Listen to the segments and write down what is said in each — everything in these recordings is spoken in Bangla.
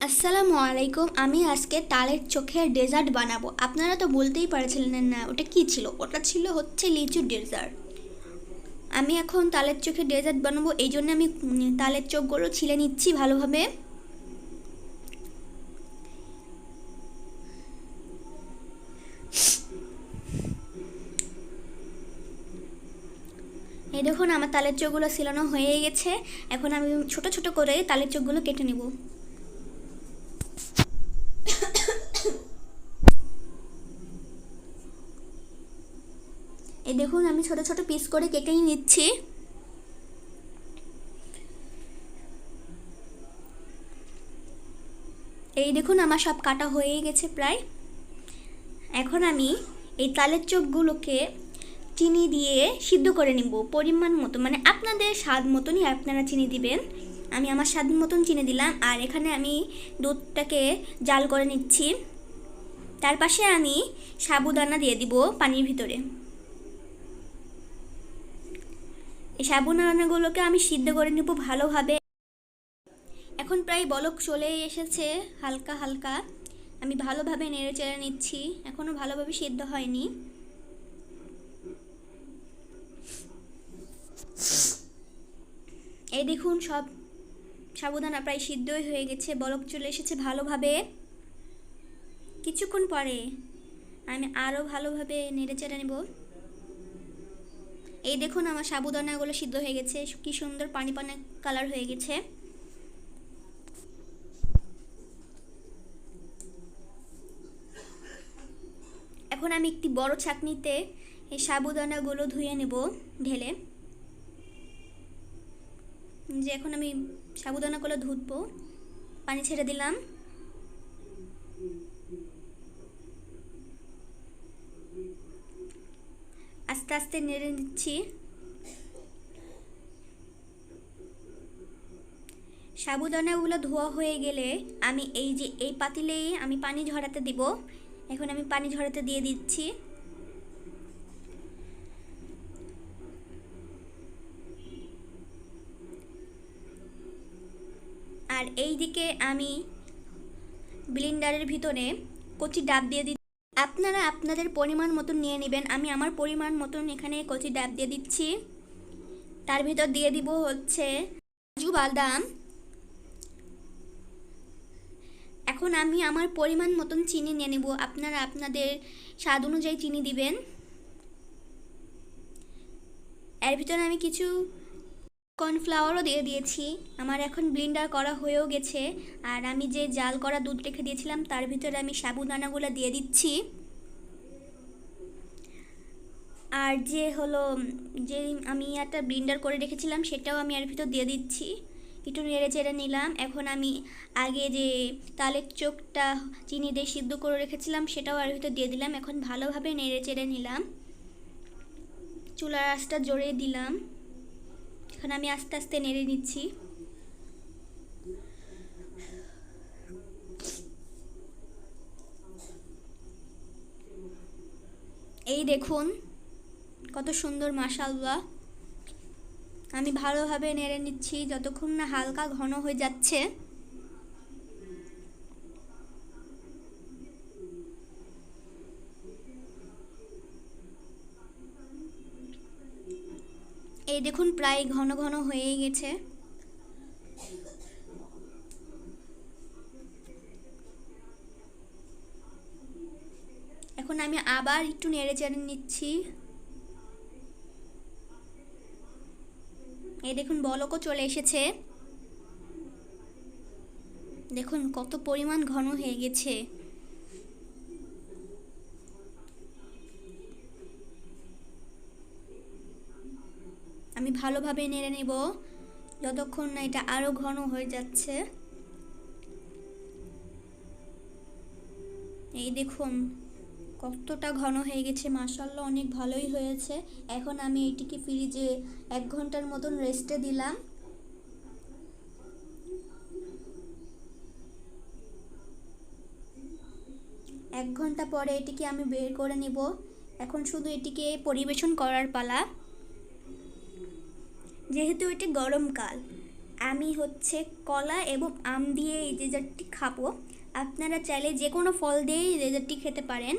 আসসালামু আলাইকুম। আমি আজকে তালের চোখের ডেজার্ট বানাবো। আপনারা তো বলতেই পারছিলেন না ওটা কি ছিল। ওটা ছিল হচ্ছে লিচু ডেজার্ট। আমি এখন তালের চোখের ডেজার্ট বানাবো, এই জন্য আমি তালের চোখগুলো ছিলে নিচ্ছি ভালোভাবে। এই দেখুন আমার তালের চোখগুলো ছিলানো হয়ে গেছে। এখন আমি ছোট ছোট করে তালের চোখগুলো কেটে নেব। এই দেখুন আমি ছোট ছোট পিস করে কেটে নিচ্ছি। এই দেখুন আমার সব কাটা হয়ে গেছে প্রায়। এখন আমি এই তালের চোখগুলোকে চিনি দিয়ে সিদ্ধ করে নিব পরিমাণ মতো, মানে আপনাদের স্বাদ মতনই আপনারা চিনি দিবেন। আমি আমার স্বাদ মতন চিনি দিলাম। আর এখানে আমি দুধটাকে জাল করে নিচ্ছি। তার পাশে আমি সাবুদানা দিয়ে দিব পানির ভিতরে। এই সাবুদানাগুলোকে আমি সিদ্ধ করে নিব ভালোভাবে। এখন প্রায় বলক চলে এসেছে হালকা হালকা। আমি ভালোভাবে নেড়ে চেড়ে নিচ্ছি, এখনও ভালোভাবে সিদ্ধ হয়নি। এই দেখুন সব সাবুদানা প্রায় সিদ্ধই হয়ে গেছে, বলক চলে এসেছে ভালোভাবে। কিছুক্ষণ পরে আমি আরও ভালোভাবে নেড়ে চেড়ে নেব। এই দেখুন আমার সাবুদানাগুলো সিদ্ধ হয়ে গেছে, কি সুন্দর পানি পানি কালার হয়ে গেছে। এখন আমি একটি বড় ছাঁকনিতে এই সাবুদানাগুলো ধুয়ে নেব ঢেলে। যে এখন আমি সাবুদানাগুলো ধুবো, পানি ছেড়ে দিলাম। আস্তে আস্তে নেড়ে নিচ্ছি। সাবুদানাগুলো ধোয়া হয়ে গেলে আমি এই পাতিলেই আমি পানি ঝরাতে দিব। এখন আমি পানি ঝরাতে দিয়ে দিচ্ছি। আর এই দিকে আমি ব্লেন্ডারের ভিতরে কচি ডাব দিয়ে দিচ্ছি। আপনারা আপনাদের পরিমাণ মতন নিয়ে নেবেন। আমি আমার পরিমাণ মতন এখানে কচি ডাব দিয়ে দিচ্ছি। তার ভিতর দিয়ে দিব হচ্ছে কাজু বাদাম। এখন আমি আমার পরিমাণ মতন চিনি নিয়ে নেব। আপনারা আপনাদের স্বাদ অনুযায়ী চিনি দিবেন। এর ভিতরে আমি কিছু কর্নফ্লাওয়ারও দিয়ে দিয়েছি। আমার এখন ব্লেন্ডার করা হয়েও গেছে। আর আমি যে জাল করা দুধ রেখে দিয়েছিলাম তার ভিতরে আমি সাবুদানাগুলো দিয়ে দিচ্ছি। আর যে আমি একটা ব্লেন্ডার করে রেখেছিলাম সেটাও আমি এর ভিতর দিয়ে দিচ্ছি। একটু নেড়ে চেড়ে নিলাম। এখন আমি আগে যে তালের চোখটা চিনি দিয়ে সিদ্ধ করে রেখেছিলাম সেটাও এর ভিতর দিয়ে দিলাম। এখন ভালোভাবে নেড়ে চেড়ে নিলাম। চুলার আঁচটা জোরে দিলাম। এখন আমি আস্তে আস্তে নেড়ে নিচ্ছি। এই দেখুন কত সুন্দর, মাশাআল্লাহ। আমি ভালোভাবে নেড়ে নিচ্ছি যতক্ষণ না হালকা ঘন হয়ে যাচ্ছে। এই দেখুন প্রায় ঘন ঘন হয়ে গেছে। এখন আমি আবার একটু নেড়ে চেড়ে নিচ্ছি। এই দেখুন বলকও চলে এসেছে। দেখুন কত পরিমাণ ঘন হয়ে গেছে। আমি ভালোভাবে নেড়ে নেব যতক্ষণ না এটা আরো ঘন হয়ে যাচ্ছে। এই দেখুন কতটা ঘন হয়ে গেছে, মাশাআল্লাহ অনেক ভালোই হয়েছে। এখন আমি এটিকে ফ্রিজে 1 ঘন্টার মতন রেস্টে দিলাম। এক ঘন্টা পরে এটিকে আমি বের করে নেব। এখন শুধু এটিকে পরিবেশন করার পালা। যেহেতু এটি গরমকাল আমি হচ্ছে কলা এবং আম দিয়ে এই ডেজার্টটি খাবো। আপনারা চাইলে যে কোনো ফল দিয়ে এই ডেজার্টটি খেতে পারেন।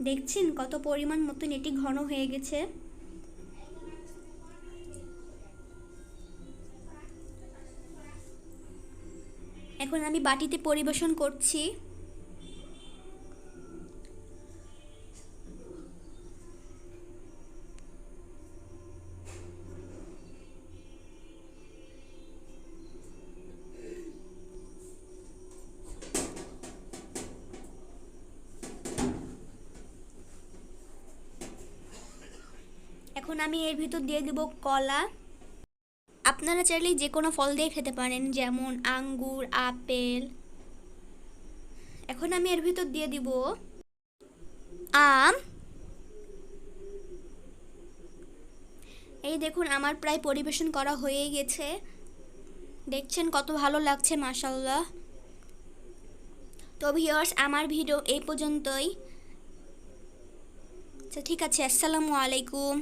দেখছেন কত পরিমাণ মতন এটি ঘন হয়ে গেছে। এখন আমি বাটিতে পরিবেশন করছি। এখন আমি এর ভিতর দিয়ে দেব কলা। আপনারা চাইলে যে কোনো ফল দিয়ে খেতে পারেন, যেমন আঙ্গুর, আপেল। এখন আমি এর ভিতর দিয়ে দিব আম। এই দেখুন আমার প্রায় পরিবেশন করা হয়ে গেছে। দেখছেন কত ভালো লাগছে, মাশাআল্লাহ। তো ভিউয়ার্স, আমার ভিডিও এই পর্যন্তই। আচ্ছা ঠিক আছে, আসসালামু আলাইকুম।